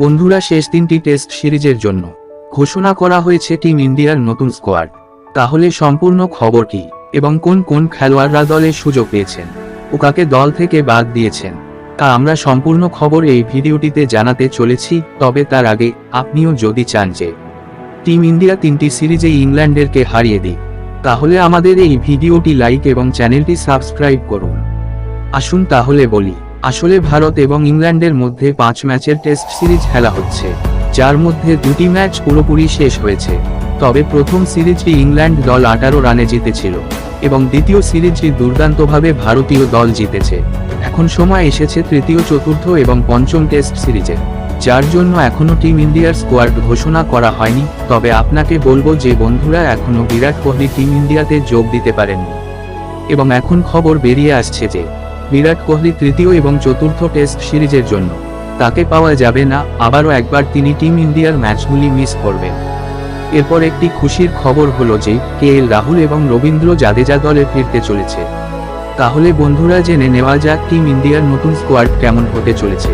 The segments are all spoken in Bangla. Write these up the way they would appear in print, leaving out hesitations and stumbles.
বন্ধুরা, শেষ 3টি টেস্ট সিরিজের জন্য ঘোষণা করা হয়েছে টিম ইন্ডিয়ার নতুন স্কোয়াড। তাহলে সম্পূর্ণ খবর কি এবং কোন কোন খেলোয়াড়রা দলের সুযোগ পেয়েছেন ও কাকে দল থেকে বাদ দিয়েছেন তা আমরা সম্পূর্ণ খবর এই ভিডিওটিতে জানাতে চলেছি। তবে তার আগে আপনিও যদি চান যে টিম ইন্ডিয়া 3টি সিরিজে ইংল্যান্ডেরকে হারিয়ে দিক, তাহলে আমাদের এই ভিডিওটি লাইক এবং চ্যানেলটি সাবস্ক্রাইব করুন। আসুন তাহলে বলি, আসলে ভারত এবং ইংল্যান্ডের মধ্যে 5 ম্যাচের টেস্ট সিরিজ খেলা হচ্ছে, যার মধ্যে 2টি ম্যাচ পুরোপুরি শেষ হয়েছে। তবে প্রথম সিরিজটি ইংল্যান্ড দল 18 রানে জিতেছিল এবং দ্বিতীয় সিরিজটি দুর্দান্তভাবে ভারতীয় দল জিতেছে। এখন সময় এসেছে তৃতীয়, চতুর্থ এবং পঞ্চম টেস্ট সিরিজে, যার জন্য এখনও টিম ইন্ডিয়ার স্কোয়াড ঘোষণা করা হয়নি। তবে আপনাকে বলবো যে বন্ধুরা, এখনও বিরাট কোহলি টিম ইন্ডিয়াতে যোগ দিতে পারেননি এবং এখন খবর বেরিয়ে আসছে যে বিরাট কোহলি তৃতীয় এবং চতুর্থ টেস্ট সিরিজের জন্য তাকে পাওয়া যাবে না। আবারও একবার তিনি টিম ইন্ডিয়ার ম্যাচগুলি মিস করবেন। এরপর একটি খুশির খবর হলো যে কেএল রাহুল এবং রবীন্দ্র জাদেজা দলে ফিরতে চলেছে। তাহলে বন্ধুরা, জেনে নেওয়া যাক টিম ইন্ডিয়ার নতুন স্কোয়াড কেমন হতে চলেছে।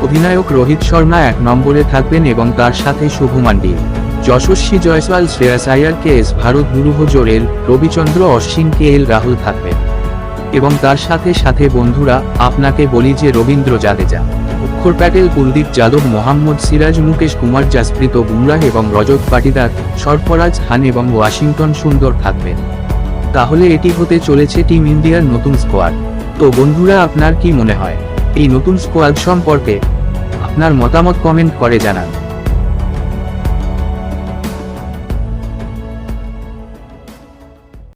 অধিনায়ক রোহিত শর্মা 1 নম্বরে থাকবেন এবং তার সাথে শুভমান গিল, যশস্বী জয়সওয়াল, শ্রেয়াস আয়ার, কেএস ভারত, দুরুহ জোরেল, রবিচন্দ্র অশ্বিন, কেএল রাহুল থাকবেন। এবং তার সাথে সাথে বন্ধুরা, আপনাকে বলি যে রবীন্দ্র জাদেজা, অক্ষর প্যাটেল, কুলদীপ যাদব, মোহাম্মদ সিরাজ, মুকেশ কুমার, জাসপ্রীত বুমরাহ এবং রজত পাটিদার, সরফরাজ খান এবং ওয়াশিংটন সুন্দর থাকবেন। তাহলে এটি হতে চলেছে টিম ইন্ডিয়ার নতুন স্কোয়াড। তো বন্ধুরা, আপনার কি মনে হয় এই নতুন স্কোয়াড সম্পর্কে? আপনার মতামত কমেন্ট করে জানান।